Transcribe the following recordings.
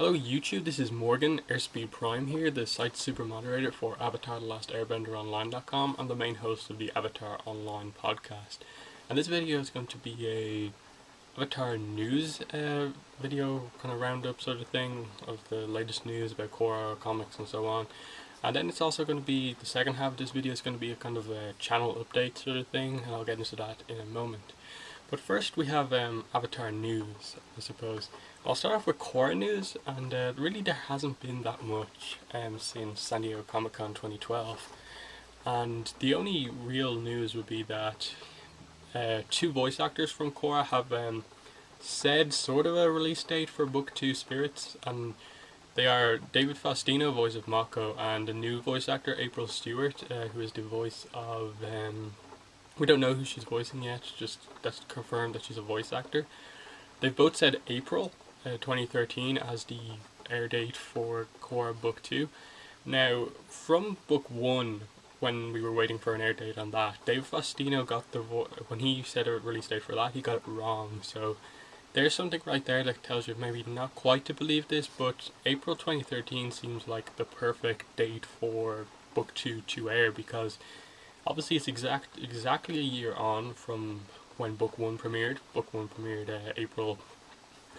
Hello YouTube, this is Morgan, Airspeed Prime here, the site super moderator for Avatar The Last Airbender Online.com and the main host of the Avatar Online podcast. And this video is going to be a Avatar news video, kind of roundup sort of thing of the latest news about Korra, comics and so on. And then it's also going to be, the second half of this video is going to be a kind of a channel update sort of thing, and I'll get into that in a moment. But first we have Avatar news, I suppose. I'll start off with Korra news, and really there hasn't been that much since San Diego Comic-Con 2012. And the only real news would be that two voice actors from Korra have said sort of a release date for Book 2 Spirits, and they are David Faustino, voice of Mako, and a new voice actor, April Stewart, who is the voice of... we don't know who she's voicing yet, just that's confirmed that she's a voice actor. They've both said April 2013 as the air date for Korra Book 2. Now, from Book 1, when we were waiting for an air date on that, Dave Faustino got the when he said a release date for that, he got it wrong. So there's something right there that tells you maybe not quite to believe this, but April 2013 seems like the perfect date for Book 2 to air, because obviously it's exactly a year on from when Book 1 premiered. Book 1 premiered April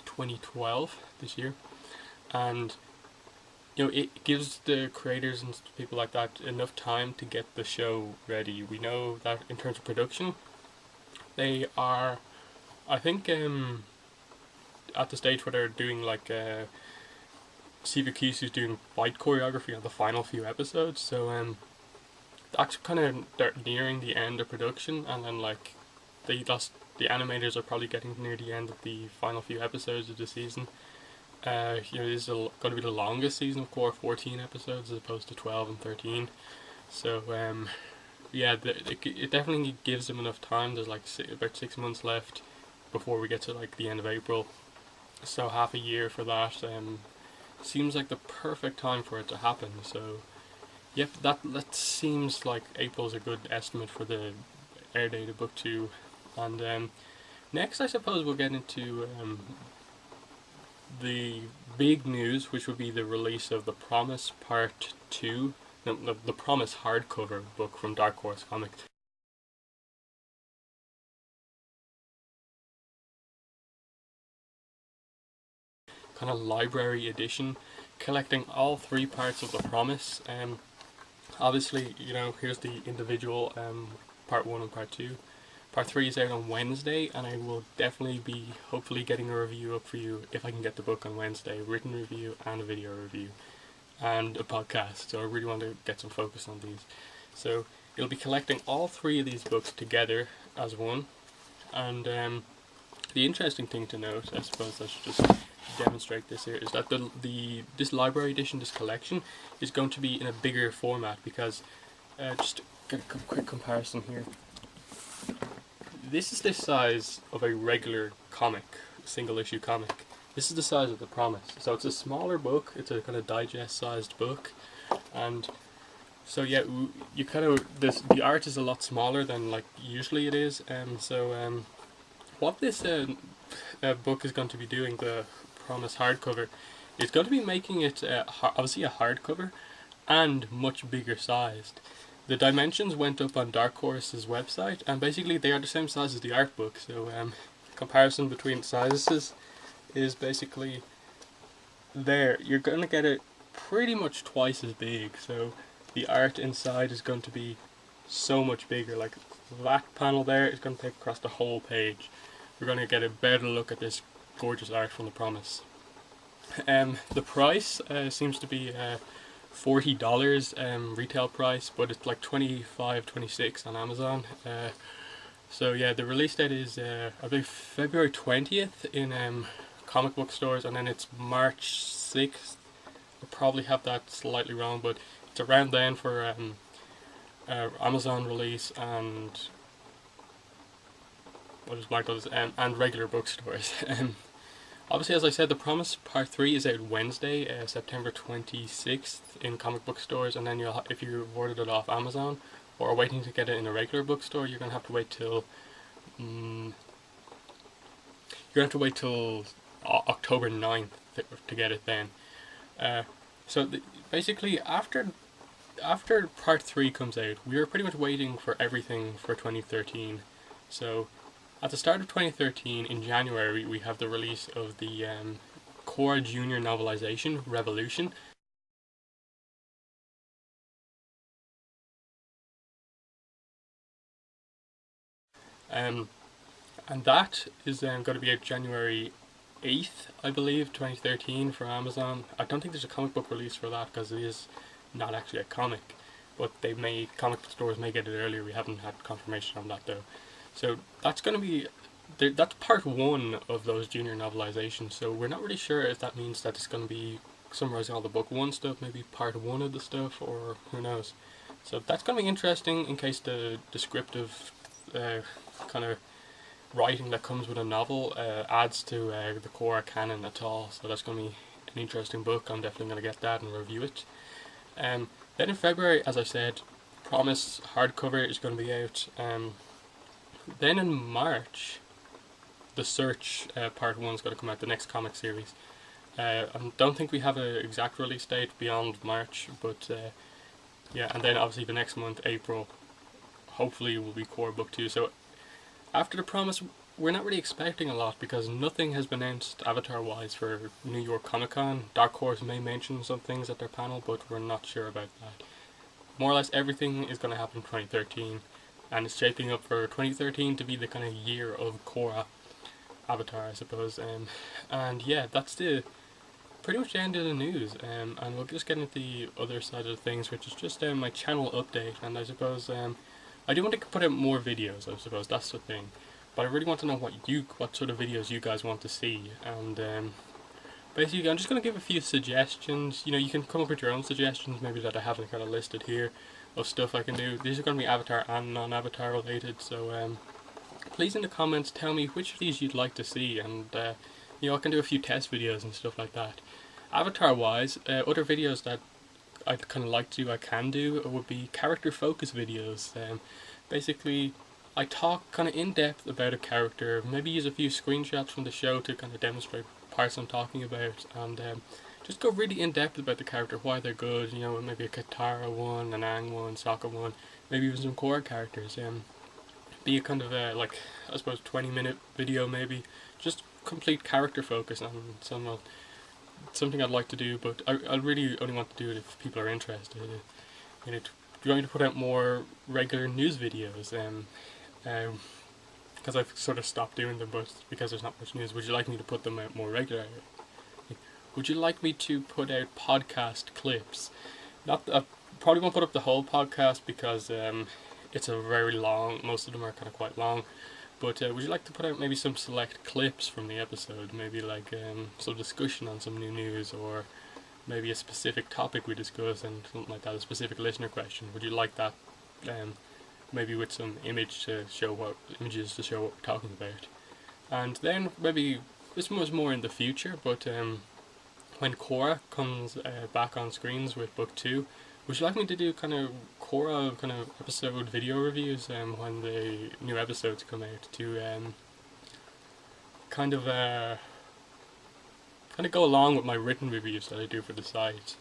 2012 this year, and you know, it gives the creators and people like that enough time to get the show ready. We know that in terms of production, they are, I think, at the stage where they're doing like Siva Kisu's doing fight choreography on the final few episodes, so that's kind of nearing the end of production, and then like the animators are probably getting near the end of the final few episodes of the season. You know, this is going to be the longest season of Korra, 14 episodes as opposed to 12 and 13. So yeah, it definitely gives them enough time. There's like about 6 months left before we get to like the end of April, so half a year for that. Seems like the perfect time for it to happen. So yep, that seems like April's a good estimate for the air date of Book 2. And next I suppose we'll get into the big news, which would be the release of The Promise Part 2, the Promise hardcover book from Dark Horse Comics. Kind of library edition, collecting all three parts of The Promise. Obviously, you know, here's the individual Part 1 and Part 2. Part 3 is out on Wednesday, and I will definitely be hopefully getting a review up for you if I can get the book on Wednesday. Written review and a video review and a podcast, so I really want to get some focus on these. So you'll be collecting all three of these books together as one, and the interesting thing to note, I suppose I should just demonstrate this here, is that this library edition, this collection, is going to be in a bigger format, because just get a quick comparison here. This is the size of a regular comic, single issue comic. This is the size of The Promise. So it's a smaller book, it's a kind of digest sized book, and so yeah, you kind of, the art is a lot smaller than like usually it is, so what this book is going to be doing, the Promise hardcover, is going to be making it obviously a hardcover and much bigger sized. The dimensions went up on Dark Horse's website, and basically they are the same size as the art book. So comparison between sizes is basically there. You're going to get it pretty much twice as big. So the art inside is going to be so much bigger. Like that panel there is going to take across the whole page. We're going to get a better look at this gorgeous art from The Promise. The price seems to be $40 retail price, but it's like $25, $26 on Amazon. So yeah, the release date is I believe February 20th in comic book stores, and then it's March 6th. I'll probably have that slightly wrong, but it's around then for Amazon release and what is black and regular bookstores. Obviously, as I said, The Promise Part 3 is out Wednesday, September 26th in comic book stores, and then if you ordered it off Amazon or are waiting to get it in a regular bookstore, you're going to have to wait till October 9th to get it then. So basically, after part 3 comes out, we are pretty much waiting for everything for 2013. So at the start of 2013, in January, we have the release of the Korra Junior novelization, Revolution. And that is going to be out January 8th, I believe, 2013 for Amazon. I don't think there's a comic book release for that because it is not actually a comic, but comic stores may get it earlier. We haven't had confirmation on that though. So that's going to be, that's part 1 of those junior novelizations. So we're not really sure if that means that it's going to be summarizing all the book 1 stuff, maybe part 1 of the stuff, or who knows. So that's going to be interesting in case the descriptive kind of writing that comes with a novel adds to the Korra canon at all. So that's going to be an interesting book. I'm definitely going to get that and review it. Then in February, as I said, Promise hardcover is going to be out. Then in March, The Search part 1 is going to come out, the next comic series. I don't think we have an exact release date beyond March, but yeah, and then obviously the next month, April, hopefully will be Korra Book 2. So after The Promise, we're not really expecting a lot because nothing has been announced Avatar-wise for New York Comic Con. Dark Horse may mention some things at their panel, but we're not sure about that. More or less everything is going to happen in 2013, and it's shaping up for 2013 to be the kind of year of Korra Avatar, I suppose. And yeah, that's pretty much the end of the news, and we'll just get into the other side of things, which is just my channel update. And I suppose I do want to put out more videos, I suppose, that's the thing. But I really want to know what sort of videos you guys want to see, and basically I'm just going to give a few suggestions. You know, you can come up with your own suggestions, maybe that I haven't kind of listed here, of stuff I can do. These are going to be Avatar and non-Avatar related, so please in the comments tell me which of these you'd like to see, and you know, I can do a few test videos and stuff like that. Avatar wise, other videos that I'd kind of like to do, I can do, would be character focus videos. Basically, I talk kind of in depth about a character, maybe use a few screenshots from the show to kind of demonstrate parts I'm talking about, and just go really in depth about the character, why they're good. You know, maybe a Katara one, an Aang one, Sokka one, maybe even some Korra characters. Be a kind of like, I suppose, 20-minute video maybe, just complete character focus on something I'd like to do, but I really only want to do it if people are interested in it. Do you want me to put out more regular news videos? Because I've sort of stopped doing them, but because there's not much news. Would you like me to put them out more regularly? Would you like me to put out podcast clips? I probably won't put up the whole podcast because it's a very long, most of them are kind of quite long. But would you like to put out maybe some select clips from the episode? Maybe like some discussion on some new news, or maybe a specific topic we discuss and something like that, a specific listener question. Would you like that? Maybe with some images to show what we're talking about. And then maybe this was more in the future, but when Korra comes back on screens with book 2, would you like me to do kind of Korra kind of episode video reviews when the new episodes come out, to kind of go along with my written reviews that I do for the site?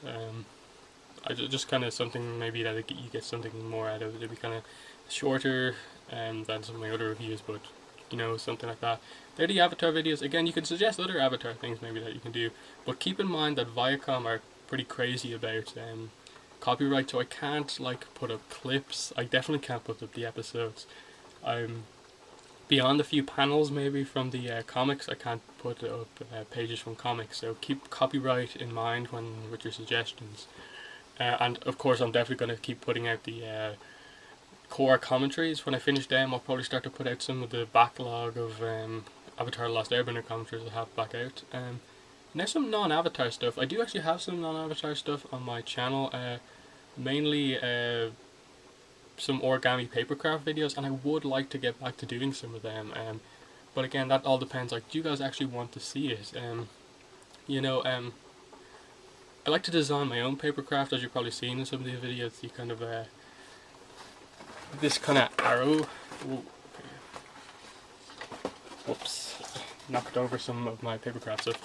I just kind of something maybe that you get something more out of it. It'd be kind of shorter than some of my other reviews, but you know, something like that. They're the Avatar videos. Again, you can suggest other Avatar things maybe that you can do, but keep in mind that Viacom are pretty crazy about copyright, so I can't like put up clips. I definitely can't put up the episodes. I'm beyond a few panels maybe from the comics. I can't put up pages from comics, so keep copyright in mind with your suggestions. And of course, I'm definitely going to keep putting out the Korra commentaries. When I finish them, I'll probably start to put out some of the backlog of Avatar: The Last Airbender commentaries I have back out. Now some non-Avatar stuff. I do actually have some non-Avatar stuff on my channel, mainly some origami papercraft videos, and I would like to get back to doing some of them. But again, that all depends, like, do you guys actually want to see it? You know, I like to design my own papercraft, as you've probably seen in some of the videos. You kind of, this kind of arrow, whoops, knocked over some of my papercraft stuff.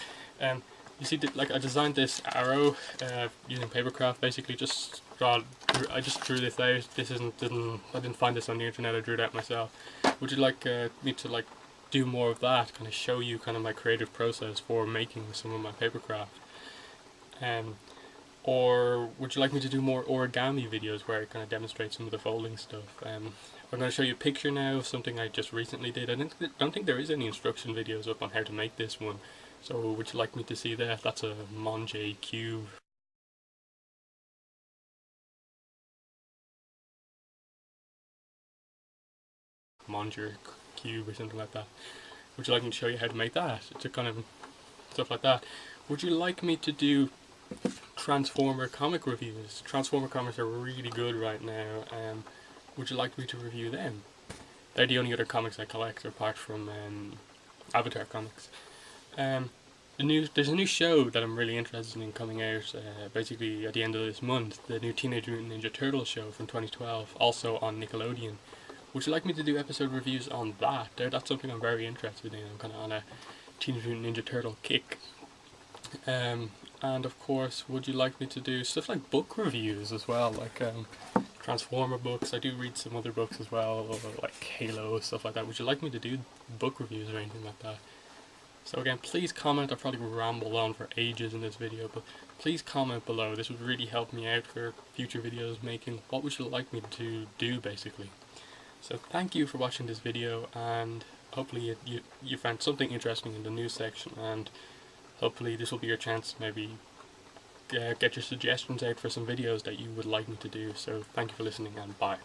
You see, like I designed this arrow using papercraft. Basically, I just drew this out. I didn't find this on the internet. I drew it out myself. Would you like me to like do more of that? Kind of show you kind of my creative process for making some of my papercraft. Or would you like me to do more origami videos where I kind of demonstrate some of the folding stuff? I'm going to show you a picture now of something I just recently did. I don't think there is any instruction videos up on how to make this one. So would you like me to see that? That's a Monje cube. Monger cube or something like that. Would you like me to show you how to make that? To kind of stuff like that. Would you like me to do Transformer comic reviews? Transformer comics are really good right now. Would you like me to review them? They're the only other comics I collect apart from Avatar comics. There's a new show that I'm really interested in coming out basically at the end of this month. The new Teenage Mutant Ninja Turtles show from 2012, also on Nickelodeon. Would you like me to do episode reviews on that? That's something I'm very interested in. I'm kind of on a Teenage Mutant Ninja Turtle kick. And of course, would you like me to do stuff like book reviews as well, like Transformer books? I do read some other books as well, like Halo, stuff like that. Would you like me to do book reviews or anything like that? So again, please comment. I'll probably ramble on for ages in this video, but please comment below. This would really help me out for future videos making. What would you like me to do, basically? So thank you for watching this video, and hopefully you found something interesting in the news section, and hopefully this will be your chance to maybe get your suggestions out for some videos that you would like me to do. So thank you for listening, and bye.